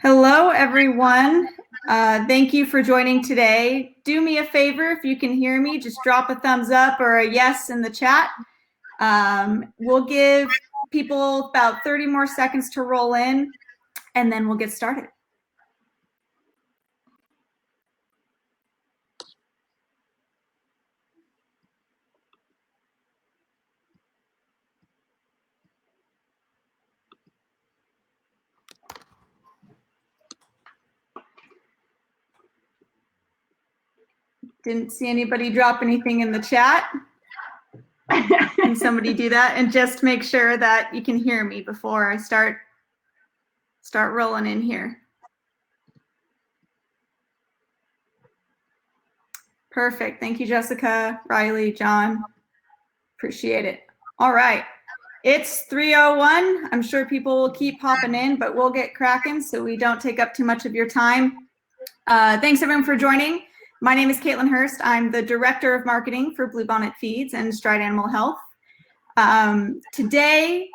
Hello, everyone. Thank you for joining today. Do me a favor, if you can hear me, just drop a thumbs up or a yes in the chat. We'll give people about 30 more seconds to roll in, and then we'll get started. Didn't see anybody drop anything in the chat. Can somebody do that? And just make sure that you can hear me before I start rolling in here. Perfect. Thank you, Jessica, Riley, John. Appreciate it. All right. It's 3:01. I'm sure people will keep popping in, but we'll get cracking so we don't take up too much of your time. Thanks everyone for joining. My name is Caitlin Hurst. I'm the Director of Marketing for Bluebonnet Feeds and Stride Animal Health. Today's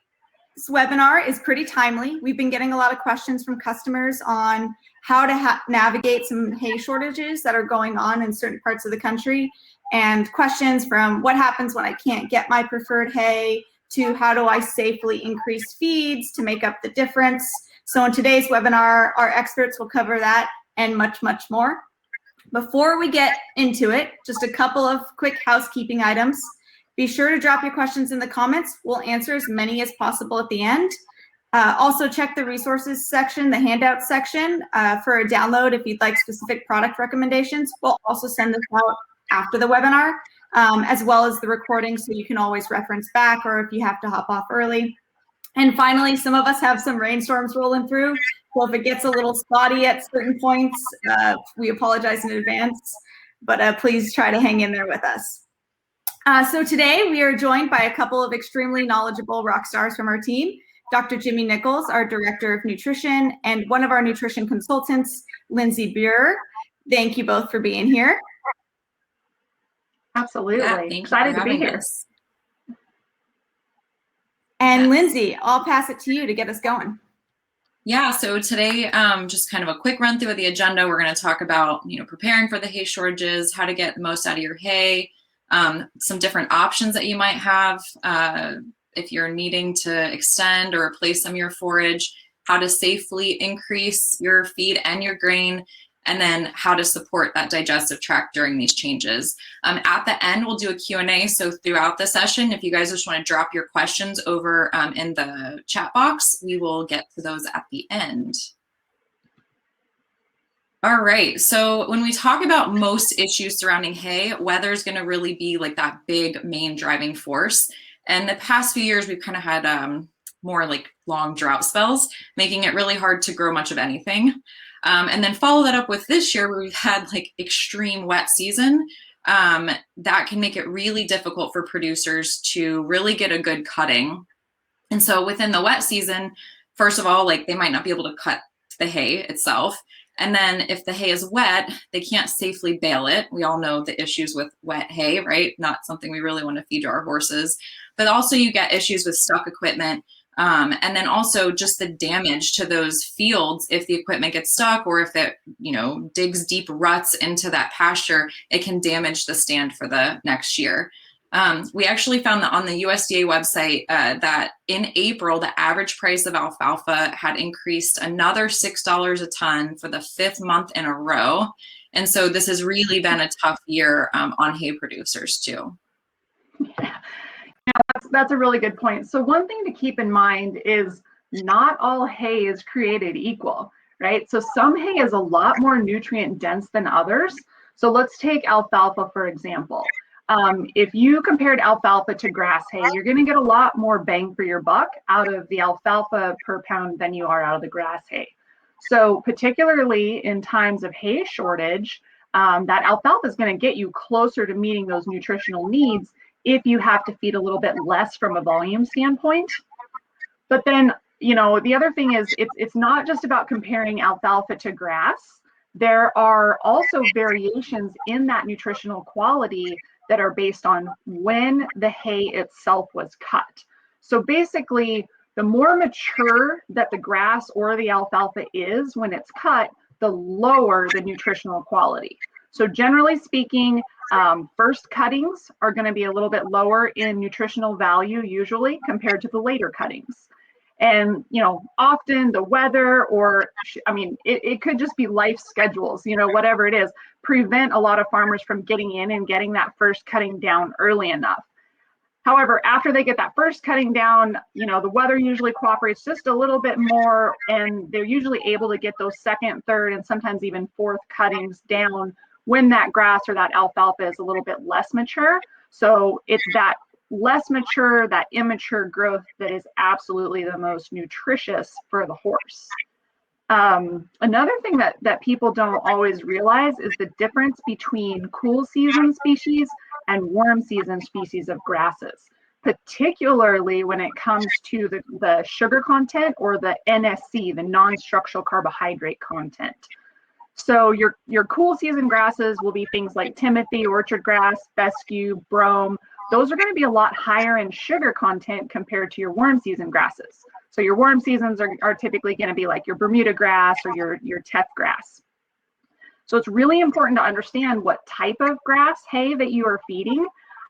webinar is pretty timely. We've been getting a lot of questions from customers on how to navigate some hay shortages that are going on in certain parts of the country, and questions from what happens when I can't get my preferred hay to how do I safely increase feeds to make up the difference. So in today's webinar, our experts will cover that and much, much more. Before we get into it, just a couple of quick housekeeping items. Be sure to drop your questions in the comments. We'll answer as many as possible at the end. Also check the resources section, the handout section for a download if you'd like specific product recommendations. We'll also send this out after the webinar, as well as the recording, so you can always reference back or if you have to hop off early. And finally, some of us have some rainstorms rolling through. So if it gets a little spotty at certain points, we apologize in advance, but please try to hang in there with us. So today we are joined by a couple of extremely knowledgeable rock stars from our team, Dr. Jimmy Nichols, our Director of Nutrition, and one of our nutrition consultants, Lindsay Buer. Thank you both for being here. Absolutely. Yeah, excited to be here. Us. And yes. Lindsay, I'll pass it to you to get us going. Yeah, so today, just kind of a quick run through of the agenda. We're going to talk about, preparing for the hay shortages, how to get the most out of your hay, some different options that you might have if you're needing to extend or replace some of your forage, how to safely increase your feed and your grain, and then how to support that digestive tract during these changes. At the end, we'll do a Q&A. So throughout the session, if you guys just want to drop your questions over in the chat box, we will get to those at the end. All right, so when we talk about most issues surrounding hay, weather is going to really be like that big main driving force. And the past few years, we've kind of had more like long drought spells, making it really hard to grow much of anything. And then follow that up with this year where we've had like extreme wet season. That can make it really difficult for producers to really get a good cutting. And so within the wet season, first of all, like they might not be able to cut the hay itself. And then if the hay is wet, they can't safely bale it. We all know the issues with wet hay, right? Not something we really want to feed to our horses. But also you get issues with stuck equipment. And then also just the damage to those fields if the equipment gets stuck or if it, digs deep ruts into that pasture, it can damage the stand for the next year. We actually found that on the USDA website that in April, the average price of alfalfa had increased another $6 a ton for the 5th month in a row. And so this has really been a tough year on hay producers too. Yeah, that's a really good point. So one thing to keep in mind is not all hay is created equal, right? So some hay is a lot more nutrient dense than others. So let's take alfalfa, for example. If you compared alfalfa to grass hay, you're going to get a lot more bang for your buck out of the alfalfa per pound than you are out of the grass hay. So particularly in times of hay shortage, that alfalfa is going to get you closer to meeting those nutritional needs if you have to feed a little bit less from a volume standpoint. But then, the other thing is it's not just about comparing alfalfa to grass. There are also variations in that nutritional quality that are based on when the hay itself was cut. So basically, The more mature that the grass or the alfalfa is when it's cut, the lower the nutritional quality. So generally speaking, first cuttings are going to be a little bit lower in nutritional value usually compared to the later cuttings. And, often the weather or, it could just be life schedules, whatever it is, prevent a lot of farmers from getting in and getting that first cutting down early enough. However, after they get that first cutting down, the weather usually cooperates just a little bit more, and they're usually able to get those second, third, and sometimes even fourth cuttings down when that grass or that alfalfa is a little bit less mature. So it's that less mature, that immature growth that is absolutely the most nutritious for the horse. Another thing that people don't always realize is the difference between cool season species and warm season species of grasses, particularly when it comes to the sugar content or the NSC, the non-structural carbohydrate content. So your cool season grasses will be things like timothy, orchard grass, fescue, brome. Those are going to be a lot higher in sugar content compared to your warm season grasses. So your warm seasons are typically going to be like your Bermuda grass or your teff grass. So it's really important to understand what type of grass hay that you are feeding,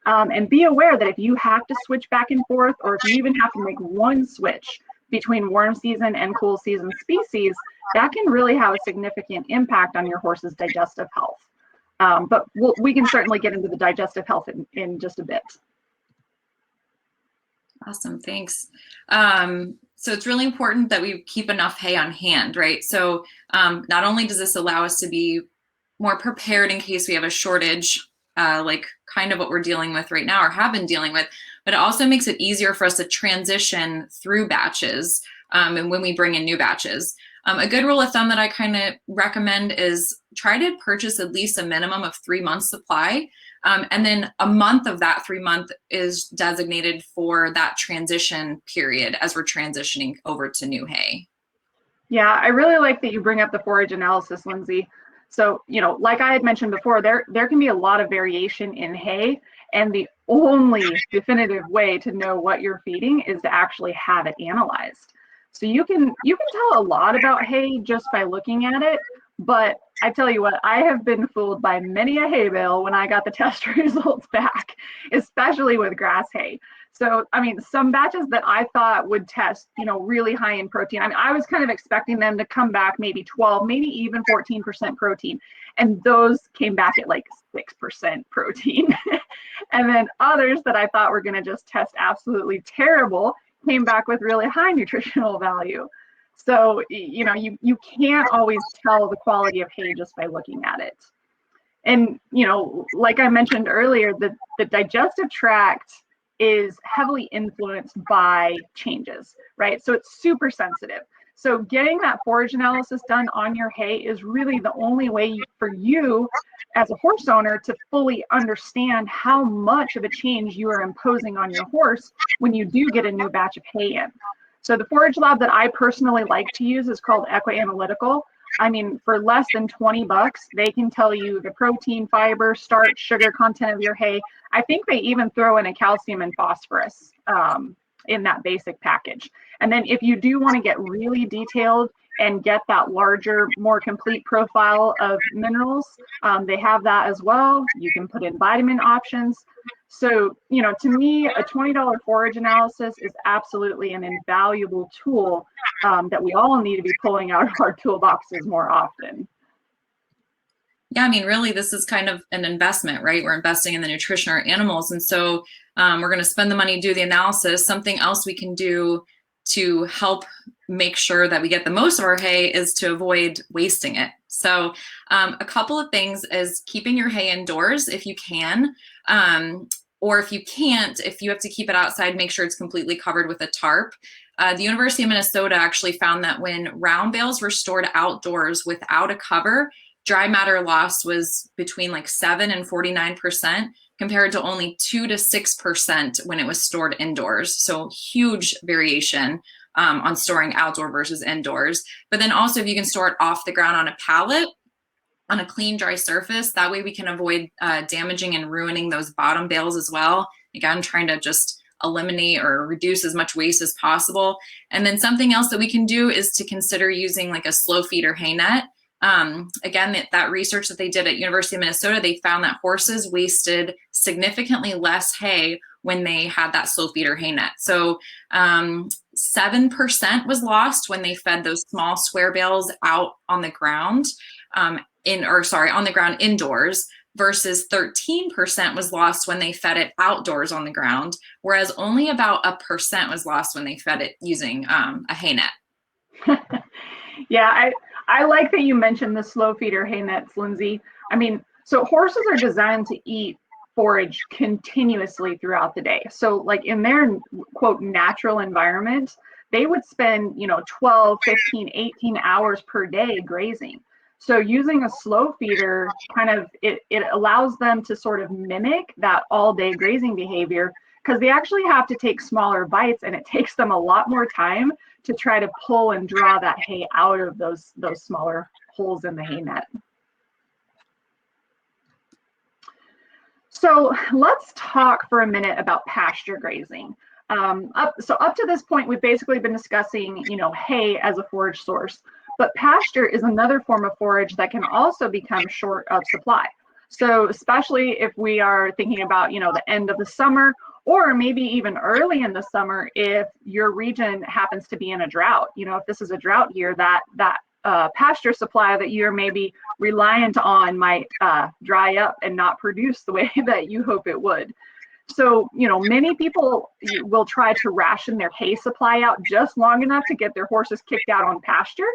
and be aware that if you have to switch back and forth, or if you even have to make one switch between warm season and cool season species, that can really have a significant impact on your horse's digestive health. But we can certainly get into the digestive health in just a bit. Awesome, thanks. So it's really important that we keep enough hay on hand, right? So not only does this allow us to be more prepared in case we have a shortage, like kind of what we're dealing with right now or have been dealing with, but it also makes it easier for us to transition through batches and when we bring in new batches. A good rule of thumb that I kind of recommend is try to purchase at least a minimum of 3 months supply. And then a month of that 3 month is designated for that transition period as we're transitioning over to new hay. Yeah, I really like that you bring up the forage analysis, Lindsay. So, like I had mentioned before, there can be a lot of variation in hay, and the only definitive way to know what you're feeding is to actually have it analyzed. So you can tell a lot about hay just by looking at it, but I tell you what, I have been fooled by many a hay bale when I got the test results back, especially with grass hay. So, some batches that I thought would test, really high in protein. I was kind of expecting them to come back maybe 12, maybe even 14% protein. And those came back at like 6% protein. And then others that I thought were going to just test absolutely terrible came back with really high nutritional value. So, you can't always tell the quality of hay just by looking at it. And, like I mentioned earlier, the digestive tract is heavily influenced by changes, right? So it's super sensitive. So getting that forage analysis done on your hay is really the only way for you as a horse owner to fully understand how much of a change you are imposing on your horse when you do get a new batch of hay in. So the forage lab that I personally like to use is called Equi-Analytical. For less than $20, they can tell you the protein, fiber, starch, sugar content of your hay. I think they even throw in a calcium and phosphorus in that basic package. And then if you do want to get really detailed and get that larger, more complete profile of minerals, they have that as well. You can put in vitamin options. So, to me, a $20 forage analysis is absolutely an invaluable tool that we all need to be pulling out of our toolboxes more often. Yeah, really, this is kind of an investment, right? We're investing in the nutrition of our animals. And so we're going to spend the money, do the analysis. Something else we can do to help make sure that we get the most of our hay is to avoid wasting it. So a couple of things is keeping your hay indoors if you can. Or if you can't, if you have to keep it outside, make sure it's completely covered with a tarp. The University of Minnesota actually found that when round bales were stored outdoors without a cover, dry matter loss was between like 7 and 49% compared to only 2 to 6% when it was stored indoors. So huge variation on storing outdoor versus indoors. But then also if you can store it off the ground on a pallet, on a clean, dry surface, that way we can avoid damaging and ruining those bottom bales as well. Again, trying to just eliminate or reduce as much waste as possible. And then something else that we can do is to consider using like a slow feeder hay net. Again, that research that they did at University of Minnesota, they found that horses wasted significantly less hay when they had that slow feeder hay net. So 7% was lost when they fed those small square bales out on the ground, on the ground indoors, versus 13% was lost when they fed it outdoors on the ground, whereas only about 1% was lost when they fed it using a hay net. Yeah, I like that you mentioned the slow feeder hay nets, Lindsay. I mean, so horses are designed to eat forage continuously throughout the day. So like in their quote natural environment, they would spend, 12, 15, 18 hours per day grazing. So using a slow feeder it allows them to sort of mimic that all day grazing behavior, because they actually have to take smaller bites, and it takes them a lot more time to try to pull and draw that hay out of those smaller holes in the hay net. So let's talk for a minute about pasture grazing. Up to this point, we've basically been discussing, hay as a forage source, but pasture is another form of forage that can also become short of supply. So especially if we are thinking about, the end of the summer, or maybe even early in the summer, if your region happens to be in a drought, if this is a drought year, that pasture supply that you're maybe reliant on might dry up and not produce the way that you hope it would. So, many people will try to ration their hay supply out just long enough to get their horses kicked out on pasture.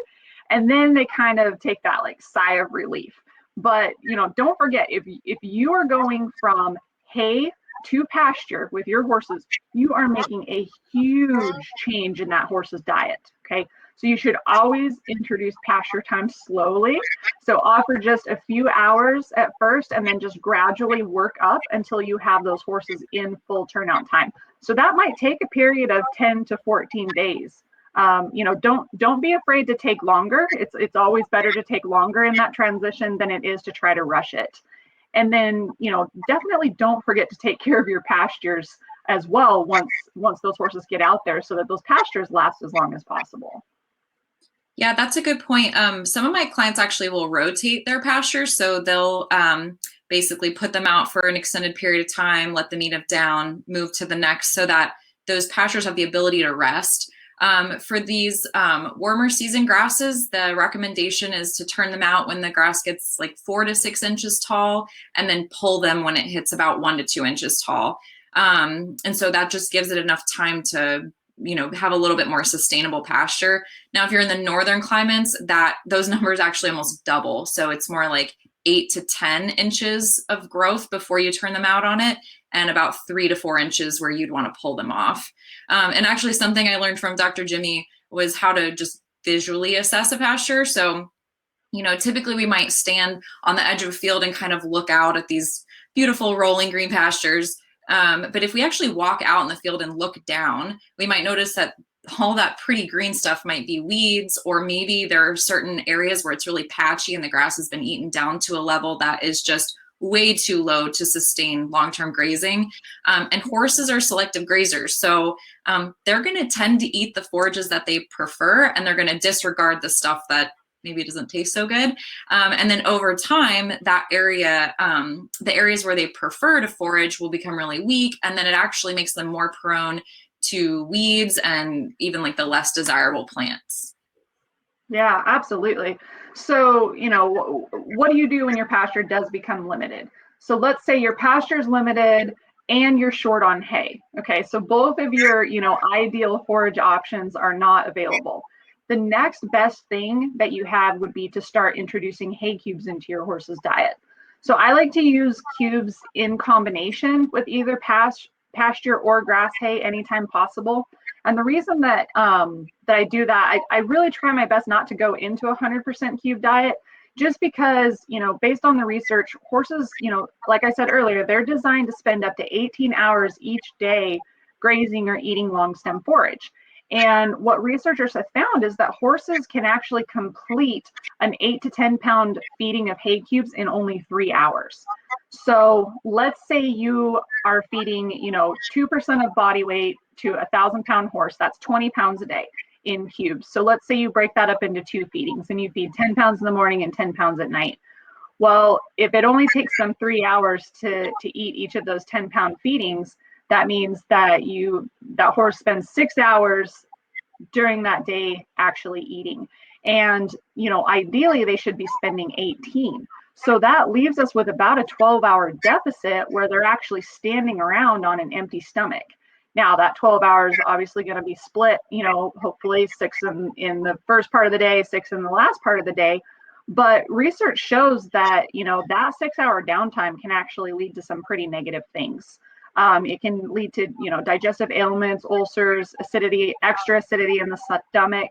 And then they kind of take that like sigh of relief. But, don't forget, if you are going from hay to pasture with your horses, you are making a huge change in that horse's diet. Okay. So you should always introduce pasture time slowly. So offer just a few hours at first, and then just gradually work up until you have those horses in full turnout time. So that might take a period of 10 to 14 days. Don't be afraid to take longer. It's always better to take longer in that transition than it is to try to rush it. And then, definitely don't forget to take care of your pastures as well once those horses get out there, so that those pastures last as long as possible. Yeah, that's a good point. Some of my clients actually will rotate their pastures. So they'll basically put them out for an extended period of time, let them eat up down, move to the next, so that those pastures have the ability to rest. For these warmer season grasses, the recommendation is to turn them out when the grass gets like 4 to 6 inches tall, and then pull them when it hits about 1 to 2 inches tall. And so that just gives it enough time to have a little bit more sustainable pasture. Now, if you're in the northern climates, those numbers actually almost double. So it's more like 8 to 10 inches of growth before you turn them out on it, and about 3 to 4 inches where you'd want to pull them off. And actually something I learned from Dr. Jimmy was how to just visually assess a pasture. So, typically we might stand on the edge of a field and kind of look out at these beautiful rolling green pastures. But if we actually walk out in the field and look down, we might notice that all that pretty green stuff might be weeds, or maybe there are certain areas where it's really patchy and the grass has been eaten down to a level that is just way too low to sustain long-term grazing. And horses are selective grazers. So they're going to tend to eat the forages that they prefer, and they're going to disregard the stuff that maybe it doesn't taste so good. And then over time, that area, the areas where they prefer to forage will become really weak. And then it actually makes them more prone to weeds and even like the less desirable plants. Yeah, absolutely. So, what do you do when your pasture does become limited? So let's say your pasture is limited and you're short on hay. Okay, so both of your, ideal forage options are not available. The next best thing that you have would be to start introducing hay cubes into your horse's diet. So I like to use cubes in combination with either pasture or grass hay anytime possible. And the reason that I do that, I really try my best not to go into 100% cube diet, just because, based on the research, horses, like I said earlier, they're designed to spend up to 18 hours each day grazing or eating long stem forage. And what researchers have found is that horses can actually complete an 8 to 10 pound feeding of hay cubes in only 3 hours. So let's say you are feeding, 2% of body weight to a 1,000-pound horse. That's 20 pounds a day in cubes. So let's say you break that up into 2 feedings and you feed 10 pounds in the morning and 10 pounds at night. Well, if it only takes them 3 hours to eat each of those 10-pound feedings, that means that that horse spends 6 hours during that day actually eating. And, ideally they should be spending 18. So that leaves us with about a 12-hour deficit where they're actually standing around on an empty stomach. Now that 12 hours obviously going to be split, hopefully 6 in the first part of the day, 6 in the last part of the day. But research shows that, that 6-hour downtime can actually lead to some pretty negative things. It can lead to, digestive ailments, ulcers, acidity, extra acidity in the stomach.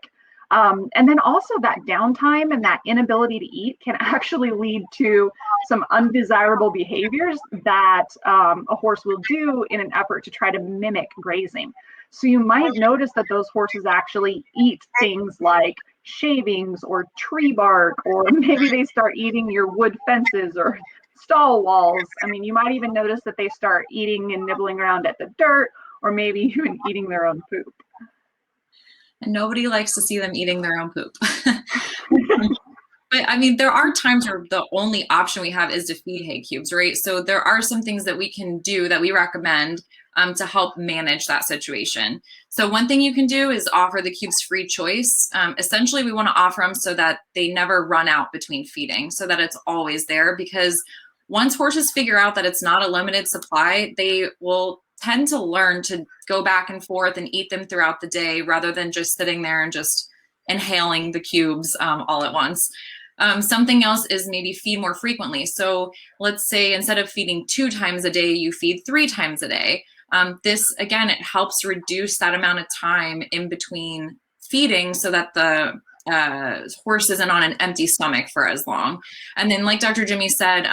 And then also that downtime and that inability to eat can actually lead to some undesirable behaviors that a horse will do in an effort to try to mimic grazing. So you might notice that those horses actually eat things like shavings or tree bark, or maybe they start eating your wood fences or stall walls. I mean, you might even notice that they start eating and nibbling around at the dirt, or maybe even eating their own poop. And nobody likes to see them eating their own poop. But I mean, there are times where the only option we have is to feed hay cubes, right? So there are some things that we can do that we recommend to help manage that situation. So one thing you can do is offer the cubes free choice. Essentially, we want to offer them so that they never run out between feeding, so that it's always there, because once horses figure out that it's not a limited supply, they will tend to learn to go back and forth and eat them throughout the day rather than just sitting there and just inhaling the cubes all at once. Something else is maybe feed more frequently. So let's say instead of feeding 2 times a day, you feed 3 times a day. This, again, it helps reduce that amount of time in between feeding so that the horse isn't on an empty stomach for as long. And then, like Dr. Jimmy said,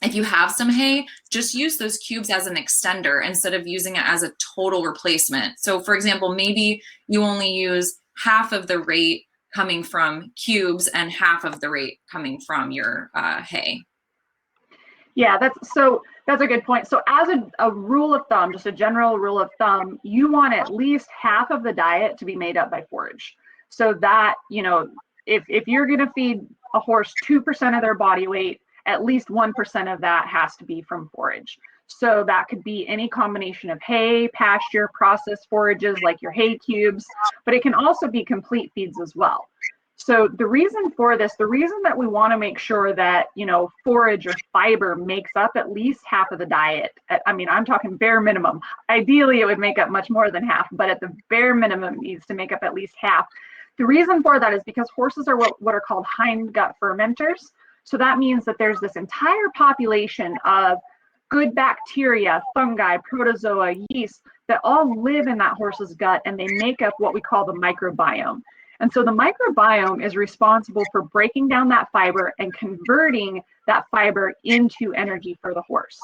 if you have some hay, just use those cubes as an extender instead of using it as a total replacement. So for example, maybe you only use half of the rate coming from cubes and half of the rate coming from your hay. Yeah, that's a good point. So as a rule of thumb, just a general rule of thumb, you want at least half of the diet to be made up by forage. So that, if you're going to feed a horse 2% of their body weight, at least 1% of that has to be from forage. So that could be any combination of hay, pasture, processed forages like your hay cubes, but it can also be complete feeds as well. So the reason for this, the reason that we want to make sure that, forage or fiber makes up at least half of the diet, I mean, I'm talking bare minimum. Ideally, it would make up much more than half, but at the bare minimum, it needs to make up at least half. The reason for that is because horses are what are called hindgut fermenters. So that means that there's this entire population of good bacteria, fungi, protozoa, yeast that all live in that horse's gut, and they make up what we call the microbiome. And so the microbiome is responsible for breaking down that fiber and converting that fiber into energy for the horse.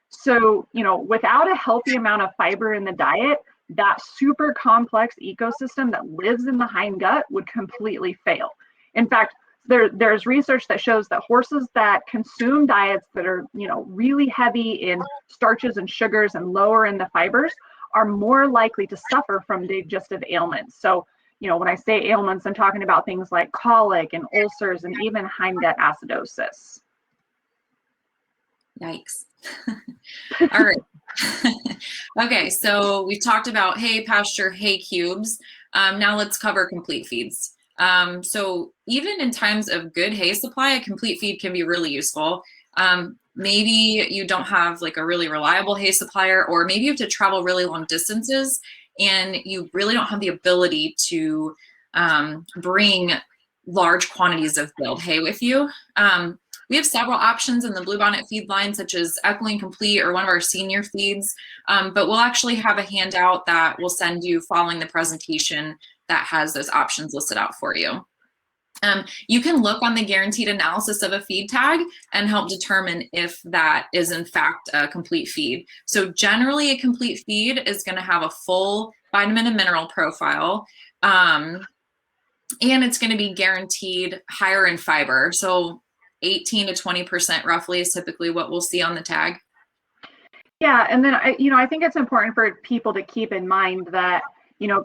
So, without a healthy amount of fiber in the diet, that super complex ecosystem that lives in the hindgut would completely fail. In fact, there's research that shows that horses that consume diets that are, really heavy in starches and sugars and lower in the fibers are more likely to suffer from digestive ailments. So, when I say ailments, I'm talking about things like colic and ulcers and even hindgut acidosis. Yikes. All right. Okay, so we've talked about hay, pasture, hay cubes. Now let's cover complete feeds. So even in times of good hay supply, a complete feed can be really useful. Maybe you don't have like a really reliable hay supplier, or maybe you have to travel really long distances and you really don't have the ability to bring large quantities of baled hay with you. We have several options in the Bluebonnet feed line, such as Equine Complete or one of our senior feeds, but we'll actually have a handout that we'll send you following the presentation that has those options listed out for you. You can look on the guaranteed analysis of a feed tag and help determine if that is in fact a complete feed. So generally a complete feed is going to have a full vitamin and mineral profile, and it's going to be guaranteed higher in fiber. So 18 to 20% roughly is typically what we'll see on the tag. Yeah, and then I think it's important for people to keep in mind that,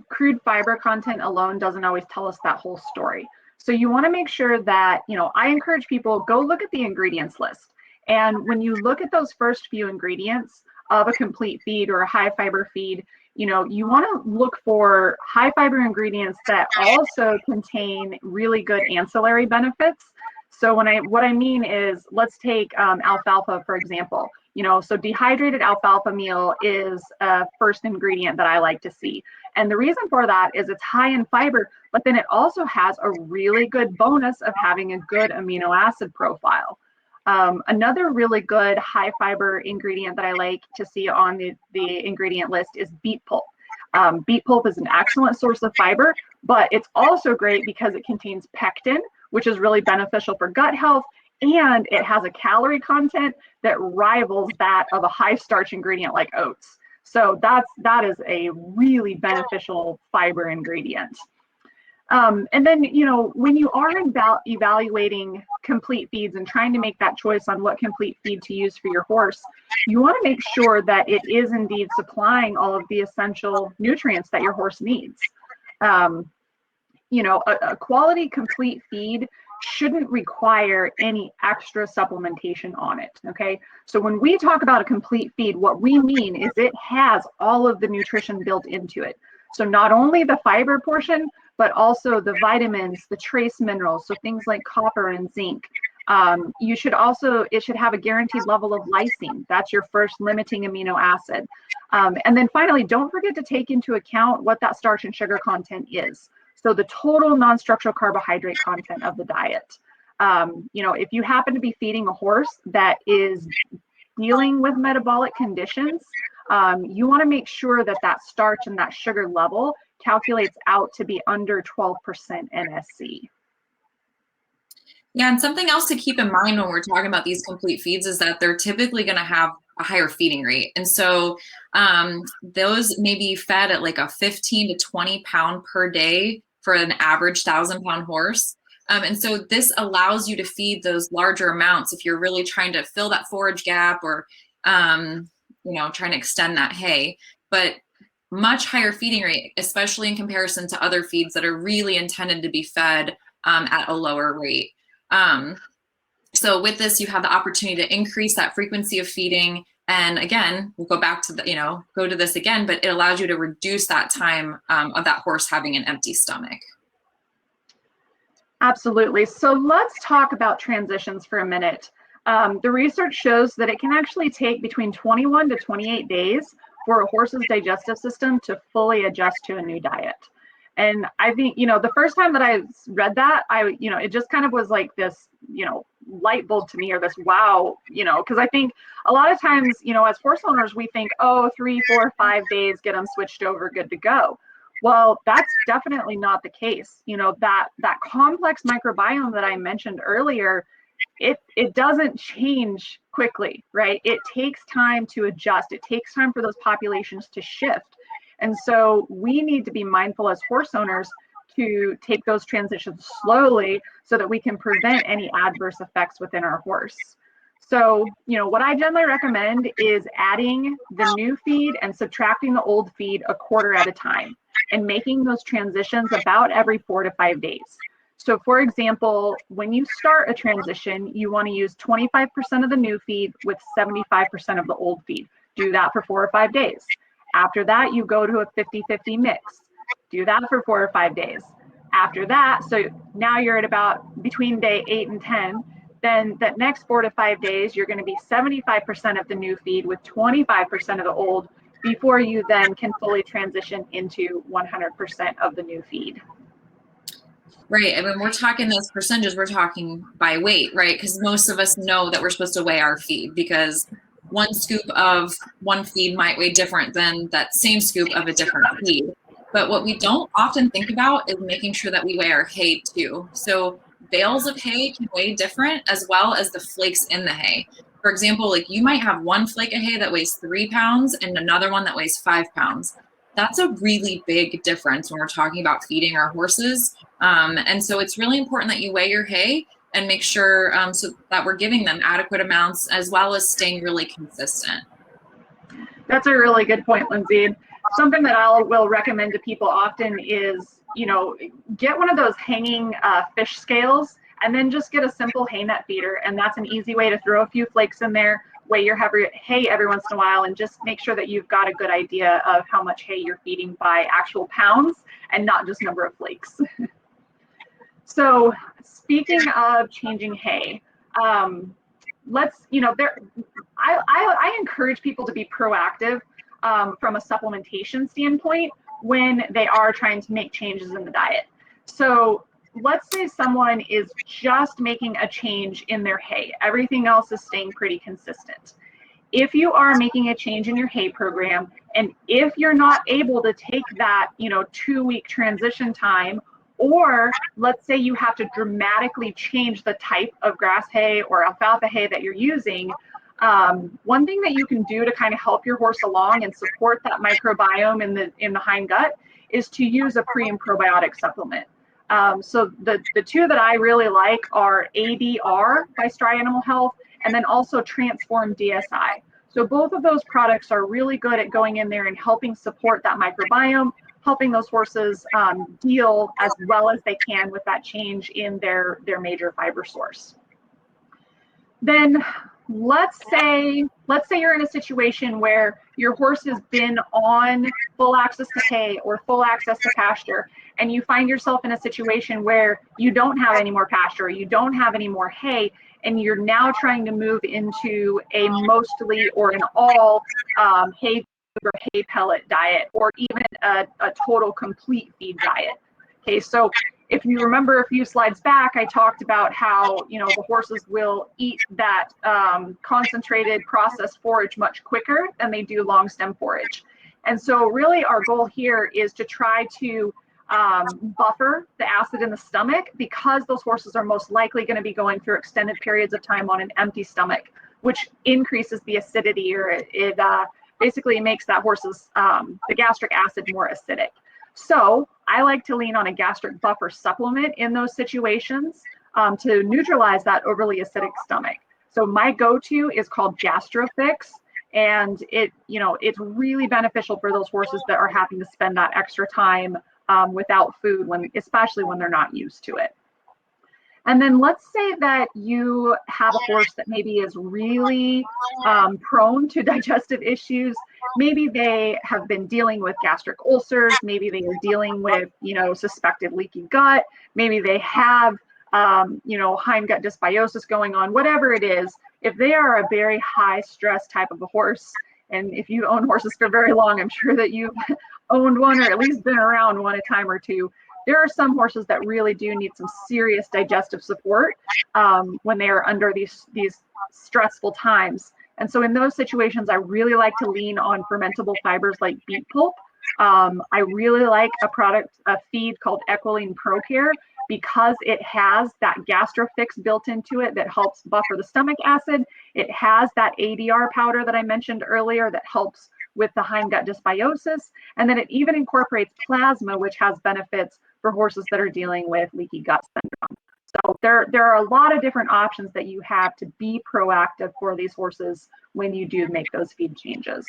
crude fiber content alone doesn't always tell us that whole story. So you want to make sure that, I encourage people, go look at the ingredients list. And when you look at those first few ingredients of a complete feed or a high fiber feed, you want to look for high fiber ingredients that also contain really good ancillary benefits. So what I mean is, let's take alfalfa, for example. So dehydrated alfalfa meal is a first ingredient that I like to see. And the reason for that is it's high in fiber, but then it also has a really good bonus of having a good amino acid profile. Another really good high fiber ingredient that I like to see on the ingredient list is beet pulp. Beet pulp is an excellent source of fiber, but it's also great because it contains pectin, which is really beneficial for gut health, and it has a calorie content that rivals that of a high starch ingredient like oats. So that is a really beneficial fiber ingredient. And then, when you are evaluating complete feeds and trying to make that choice on what complete feed to use for your horse, you want to make sure that it is indeed supplying all of the essential nutrients that your horse needs. A quality complete feed shouldn't require any extra supplementation on it, okay? So when we talk about a complete feed, what we mean is it has all of the nutrition built into it. So not only the fiber portion, but also the vitamins, the trace minerals, so things like copper and zinc. It should have a guaranteed level of lysine. That's your first limiting amino acid. And then finally, don't forget to take into account what that starch and sugar content is. So the total non-structural carbohydrate content of the diet. If you happen to be feeding a horse that is dealing with metabolic conditions, you want to make sure that that starch and that sugar level calculates out to be under 12% NSC. Yeah, and something else to keep in mind when we're talking about these complete feeds is that they're typically going to have a higher feeding rate. And so those may be fed at like a 15 to 20 pound per day for an average 1,000-pound horse. And so this allows you to feed those larger amounts if you're really trying to fill that forage gap or, trying to extend that hay. But much higher feeding rate, especially in comparison to other feeds that are really intended to be fed at a lower rate. So with this, you have the opportunity to increase that frequency of feeding. And again, we'll go back to go to this again, but it allows you to reduce that time of that horse having an empty stomach. Absolutely. So let's talk about transitions for a minute. The research shows that it can actually take between 21 to 28 days for a horse's digestive system to fully adjust to a new diet. And I think, the first time that I read that, it just kind of was like this, light bulb to me, or this wow, because I think a lot of times, as horse owners, we think, 3, 4, 5 days, get them switched over, good to go. Well, that's definitely not the case. That complex microbiome that I mentioned earlier, it doesn't change quickly, right? It takes time to adjust. It takes time for those populations to shift. And so we need to be mindful as horse owners to take those transitions slowly so that we can prevent any adverse effects within our horse. So, what I generally recommend is adding the new feed and subtracting the old feed a quarter at a time and making those transitions about every 4 to 5 days. So for example, when you start a transition, you want to use 25% of the new feed with 75% of the old feed. Do that for 4 or 5 days. After that, you go to a 50-50 mix. Do that for 4 or 5 days. After that, so now you're at about between day 8 and 10, then that next 4 to 5 days, you're going to be 75% of the new feed with 25% of the old before you then can fully transition into 100% of the new feed. Right. And when we're talking those percentages, we're talking by weight, right? Because most of us know that we're supposed to weigh our feed because one scoop of one feed might weigh different than that same scoop of a different feed. But what we don't often think about is making sure that we weigh our hay too. So bales of hay can weigh different as well as the flakes in the hay. For example, like you might have one flake of hay that weighs 3 pounds and another one that weighs 5 pounds. That's a really big difference when we're talking about feeding our horses. And so it's really important that you weigh your hay and make sure so that we're giving them adequate amounts as well as staying really consistent. That's a really good point, Lindsay. Something that I will recommend to people often is, get one of those hanging fish scales and then just get a simple hay net feeder. And that's an easy way to throw a few flakes in there, weigh your hay every once in a while, and just make sure that you've got a good idea of how much hay you're feeding by actual pounds and not just number of flakes. So speaking of changing hay, I encourage people to be proactive from a supplementation standpoint when they are trying to make changes in the diet. So let's say someone is just making a change in their hay. Everything else is staying pretty consistent. If you are making a change in your hay program, and if you're not able to take that 2-week transition time, or let's say you have to dramatically change the type of grass hay or alfalfa hay that you're using, one thing that you can do to kind of help your horse along and support that microbiome in the hind gut is to use a pre and probiotic supplement. So the two that I really like are ADR by Stry Animal Health, and then also Transform DSI. So both of those products are really good at going in there and helping support that microbiome, helping those horses deal as well as they can with that change in their major fiber source. Then let's say you're in a situation where your horse has been on full access to hay or full access to pasture, and you find yourself in a situation where you don't have any more pasture, you don't have any more hay, and you're now trying to move into a mostly or an all hay or hay pellet diet, or even a total complete feed diet. Okay, so if you remember a few slides back, I talked about how the horses will eat that concentrated processed forage much quicker than they do long stem forage. And so really our goal here is to try to buffer the acid in the stomach, because those horses are most likely going to be going through extended periods of time on an empty stomach, which increases the acidity, or it basically makes that horse's the gastric acid more acidic. So I like to lean on a gastric buffer supplement in those situations to neutralize that overly acidic stomach. So my go-to is called GastroFix, and it's really beneficial for those horses that are having to spend that extra time without food, especially when they're not used to it. And then let's say that you have a horse that maybe is really prone to digestive issues. Maybe they have been dealing with gastric ulcers. Maybe they are dealing with, suspected leaky gut. Maybe they have, hind gut dysbiosis going on, whatever it is. If they are a very high stress type of a horse, and if you own horses for very long, I'm sure that you've owned one or at least been around one a time or two. There are some horses that really do need some serious digestive support when they are under these stressful times. And so in those situations, I really like to lean on fermentable fibers like beet pulp. I really like a feed called Equiline ProCare, because it has that GastroFix built into it that helps buffer the stomach acid. It has that ADR powder that I mentioned earlier that helps with the hind gut dysbiosis. And then it even incorporates plasma, which has benefits for horses that are dealing with leaky gut syndrome. So there are a lot of different options that you have to be proactive for these horses when you do make those feed changes.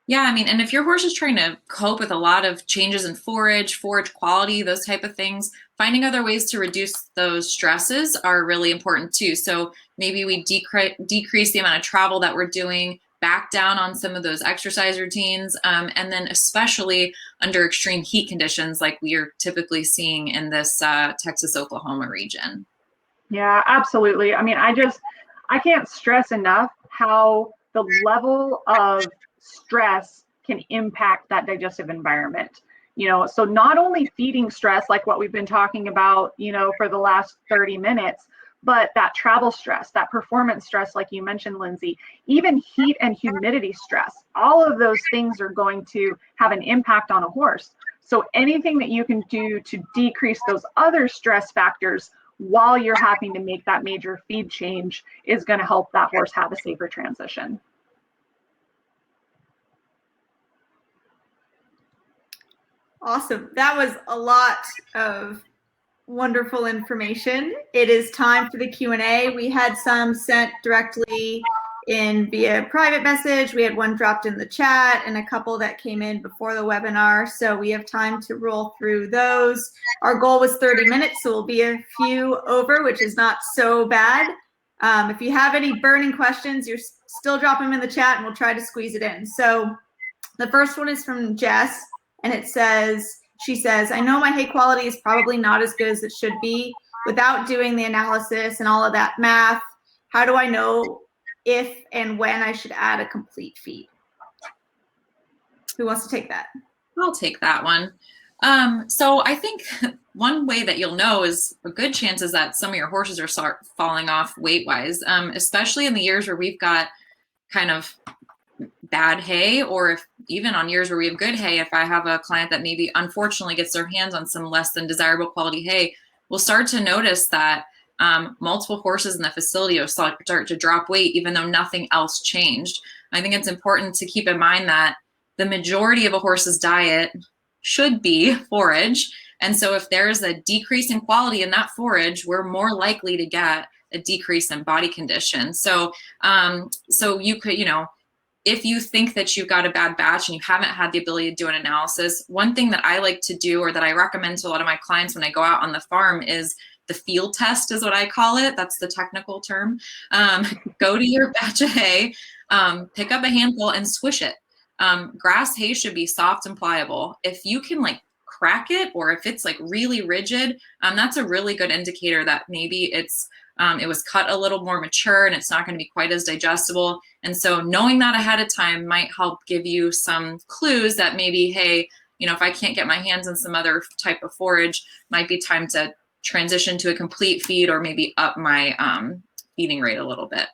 Yeah, I mean, and if your horse is trying to cope with a lot of changes in forage quality, those type of things, finding other ways to reduce those stresses are really important too. So maybe we decrease the amount of travel that we're doing, back down on some of those exercise routines, and then especially under extreme heat conditions like we are typically seeing in this Texas, Oklahoma region. Yeah, absolutely. I mean, I can't stress enough how the level of stress can impact that digestive environment. So not only feeding stress, like what we've been talking about, for the last 30 minutes, but that travel stress, that performance stress, like you mentioned, Lindsay, even heat and humidity stress, all of those things are going to have an impact on a horse. So anything that you can do to decrease those other stress factors while you're having to make that major feed change is going to help that horse have a safer transition. Awesome. That was a lot of wonderful information. It is time for the Q&A. We had some sent directly in via private message. We had one dropped in the chat and a couple that came in before the webinar. So we have time to roll through those. Our goal was 30 minutes, so we'll be a few over, which is not so bad. If you have any burning questions, you're still drop them in the chat and we'll try to squeeze it in. So the first one is from Jess, and it says, she says, I know my hay quality is probably not as good as it should be. Without doing the analysis and all of that math, how do I know if and when I should add a complete feed? Who wants to take that? I'll take that one. So I think one way that you'll know is a good chance is that some of your horses are start falling off weight-wise, especially in the years where we've got kind of bad hay, or if even on years where we have good hay, if I have a client that maybe unfortunately gets their hands on some less than desirable quality hay, we'll start to notice that multiple horses in the facility will start to drop weight even though nothing else changed. I think it's important to keep in mind that the majority of a horse's diet should be forage. And so if there's a decrease in quality in that forage, we're more likely to get a decrease in body condition. So, so you could, if you think that you've got a bad batch and you haven't had the ability to do an analysis, one thing that I like to do, or that I recommend to a lot of my clients when I go out on the farm, is the field test is what I call it. That's the technical term. Go to your batch of hay, pick up a handful and swish it. Grass hay should be soft and pliable. If you can crack it, or if it's really rigid, that's a really good indicator that maybe it was cut a little more mature and it's not going to be quite as digestible. And so knowing that ahead of time might help give you some clues that maybe, hey, if I can't get my hands on some other type of forage, might be time to transition to a complete feed, or maybe up my feeding rate a little bit.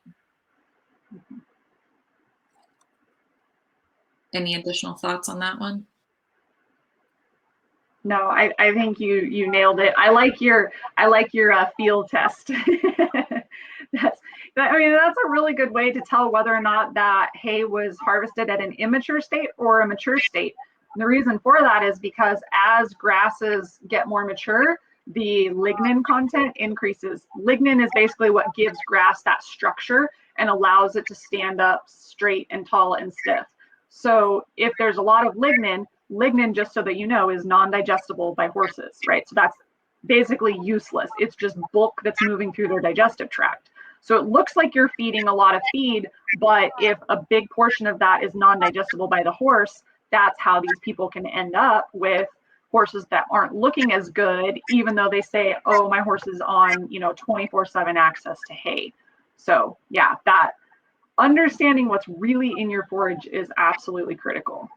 Any additional thoughts on that one? No, I think you nailed it. I like your field test. That's a really good way to tell whether or not that hay was harvested at an immature state or a mature state. And the reason for that is because as grasses get more mature, the lignin content increases. Lignin is basically what gives grass that structure and allows it to stand up straight and tall and stiff. So if there's a lot of lignin, just so that you know, is non-digestible by horses, right? So that's basically useless. It's just bulk that's moving through their digestive tract. So it looks like you're feeding a lot of feed, but if a big portion of that is non-digestible by the horse, that's how these people can end up with horses that aren't looking as good, even though they say, oh, my horse is on 24/7 access to hay. So yeah, that understanding what's really in your forage is absolutely critical.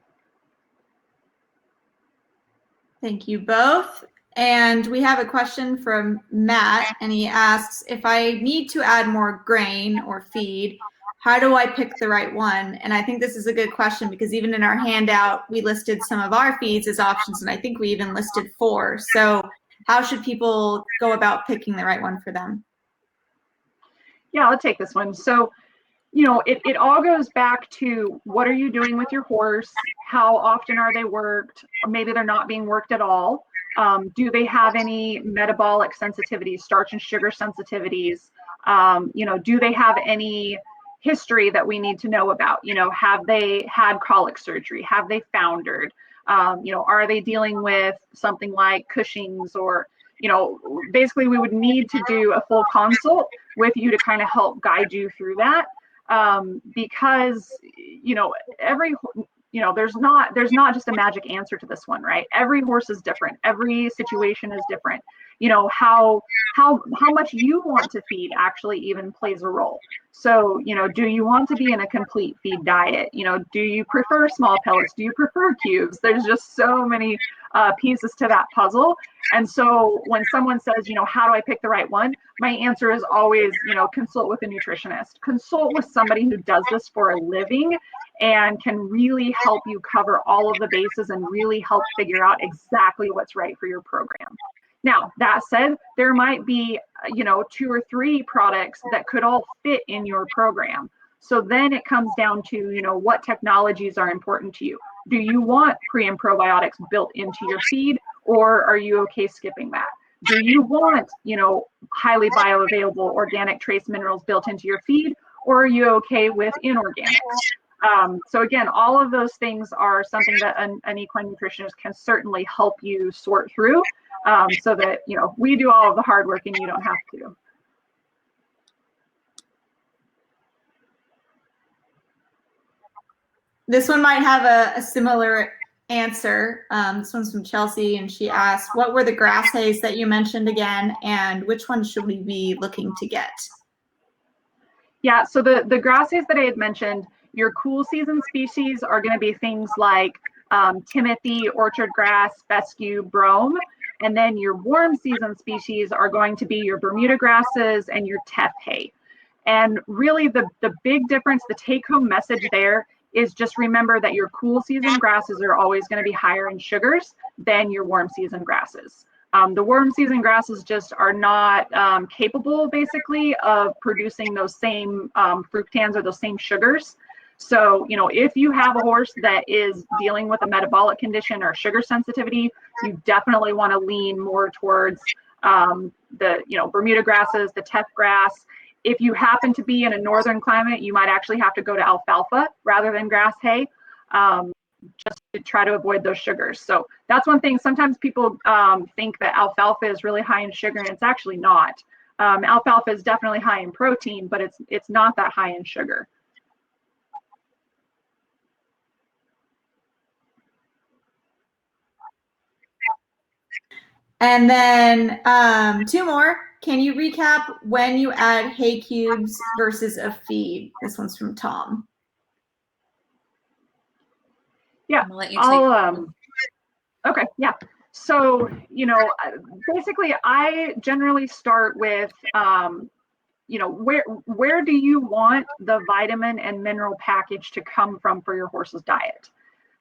Thank you both. And we have a question from Matt, and he asks, if I need to add more grain or feed, how do I pick the right one? And I think this is a good question, because even in our handout, we listed some of our feeds as options, and I think we even listed 4. So how should people go about picking the right one for them? Yeah, I'll take this one. So, it all goes back to, what are you doing with your horse? How often are they worked? Or maybe they're not being worked at all. Do they have any metabolic sensitivities, starch and sugar sensitivities? Do they have any history that we need to know about? Have they had colic surgery? Have they foundered? Are they dealing with something like Cushing's, or, basically we would need to do a full consult with you to kind of help guide you through that. Because, there's not just a magic answer to this one, right? Every horse is different. Every situation is different. How much you want to feed actually even plays a role. So, do you want to be in a complete feed diet? Do you prefer small pellets? Do you prefer cubes? There's just so many pieces to that puzzle. And so when someone says, how do I pick the right one? My answer is always, consult with a nutritionist. Consult with somebody who does this for a living and can really help you cover all of the bases and really help figure out exactly what's right for your program. Now, that said, there might be, 2 or 3 products that could all fit in your program. So then it comes down to, what technologies are important to you. Do you want pre and probiotics built into your feed, or are you okay skipping that? Do you want, highly bioavailable organic trace minerals built into your feed, or are you okay with inorganics? So again, all of those things are something that an equine nutritionist can certainly help you sort through, so that, we do all of the hard work and you don't have to. This one might have a similar answer. This one's from Chelsea, and she asked, what were the grass hays that you mentioned again, and which ones should we be looking to get? Yeah, so the grass hays that I had mentioned, your cool season species are going to be things like timothy, orchard grass, fescue, brome. And then your warm season species are going to be your Bermuda grasses and your teff hay. And really the big difference, the take home message there is just remember that your cool season grasses are always going to be higher in sugars than your warm season grasses. The warm season grasses just are not capable basically of producing those same fructans or those same sugars. So, if you have a horse that is dealing with a metabolic condition or sugar sensitivity, you definitely want to lean more towards the Bermuda grasses, the teff grass. If you happen to be in a northern climate, you might actually have to go to alfalfa rather than grass hay, just to try to avoid those sugars. So that's one thing. Sometimes people think that alfalfa is really high in sugar, and it's actually not. Alfalfa is definitely high in protein, but it's not that high in sugar. And then 2 more. Can you recap when you add hay cubes versus a feed? This one's from Tom. Yeah, okay, yeah. So, basically I generally start with, where do you want the vitamin and mineral package to come from for your horse's diet?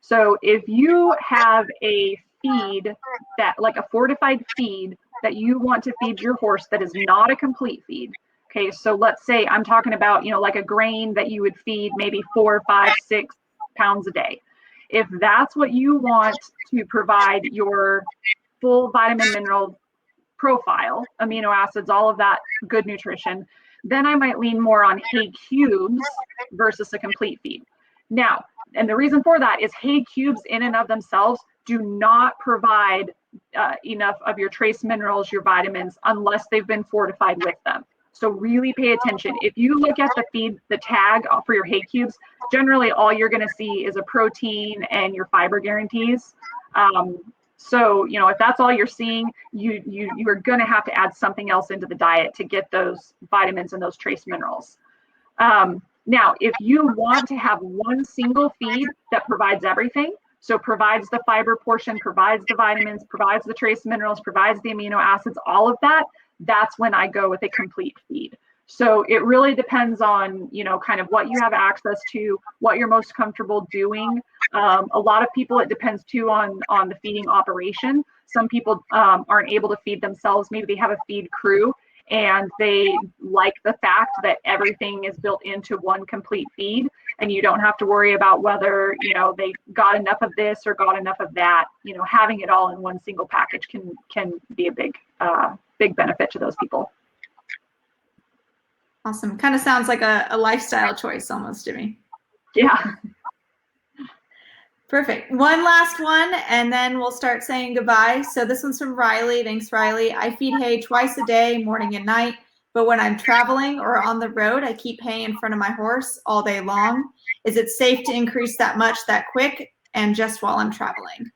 So if you have a feed that, like a fortified feed that you want to feed your horse that is not a complete feed, okay, so let's say I'm talking about, like a grain that you would feed maybe 4, 5, 6 pounds a day. If that's what you want to provide your full vitamin mineral profile, amino acids, all of that good nutrition, then I might lean more on hay cubes versus a complete feed. Now, and the reason for that is hay cubes in and of themselves do not provide enough of your trace minerals, your vitamins, unless they've been fortified with them. So really pay attention. If you look at the feed, the tag for your hay cubes, generally all you're going to see is a protein and your fiber guarantees. So, if that's all you're seeing, you are going to have to add something else into the diet to get those vitamins and those trace minerals. Now, if you want to have one single feed that provides everything, so provides the fiber portion, provides the vitamins, provides the trace minerals, provides the amino acids, all of that, that's when I go with a complete feed. So it really depends on, kind of what you have access to, what you're most comfortable doing. A lot of people, it depends too on the feeding operation. Some people aren't able to feed themselves. Maybe they have a feed crew and they like the fact that everything is built into one complete feed and you don't have to worry about whether, they got enough of this or got enough of that. Having it all in one single package can be a big benefit to those people. Awesome. Kind of sounds like a lifestyle choice almost to me. Yeah. Perfect. One last one, and then we'll start saying goodbye. So this one's from Riley. Thanks, Riley. I feed hay twice a day, morning and night. But when I'm traveling or on the road, I keep hay in front of my horse all day long. Is it safe to increase that much that quick and just while I'm traveling?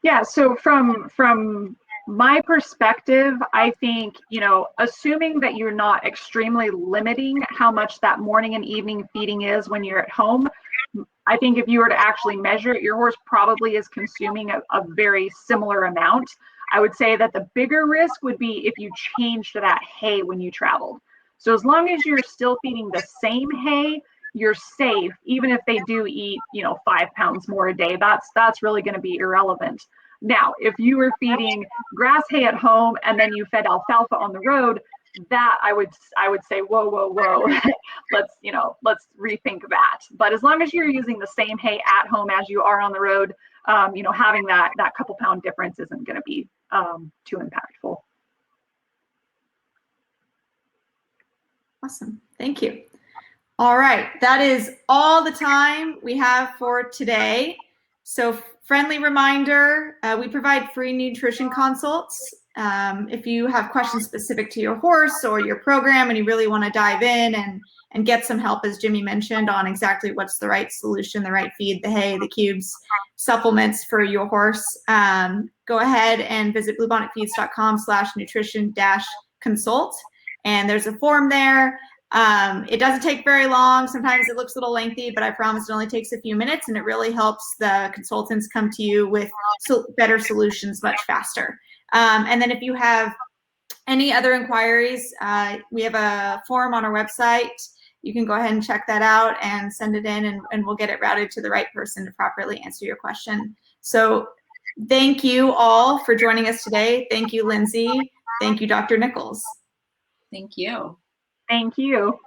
Yeah, so from my perspective, I think, assuming that you're not extremely limiting how much that morning and evening feeding is when you're at home, I think if you were to actually measure it, your horse probably is consuming a very similar amount. I would say that the bigger risk would be if you changed that hay when you traveled. So as long as you're still feeding the same hay, you're safe, even if they do eat, 5 pounds more a day. That's really going to be irrelevant. Now, if you were feeding grass hay at home and then you fed alfalfa on the road, that I would say, whoa, let's rethink that. But as long as you're using the same hay at home as you are on the road, having that couple pound difference isn't going to be too impactful. Awesome. Thank you. All right. That is all the time we have for today. So friendly reminder, we provide free nutrition consults. If you have questions specific to your horse or your program and you really want to dive in and get some help, as Jimmy mentioned, on exactly what's the right solution, the right feed, the hay, the cubes, supplements for your horse, go ahead and visit bluebonnetfeeds.com/nutrition-consult. And there's a form there. It doesn't take very long. Sometimes it looks a little lengthy, but I promise it only takes a few minutes, and it really helps the consultants come to you with better solutions much faster. And then if you have any other inquiries, we have a form on our website. You can go ahead and check that out and send it in, and we'll get it routed to the right person to properly answer your question. So thank you all for joining us today. Thank you, Lindsay. Thank you, Dr. Nichols. Thank you. Thank you.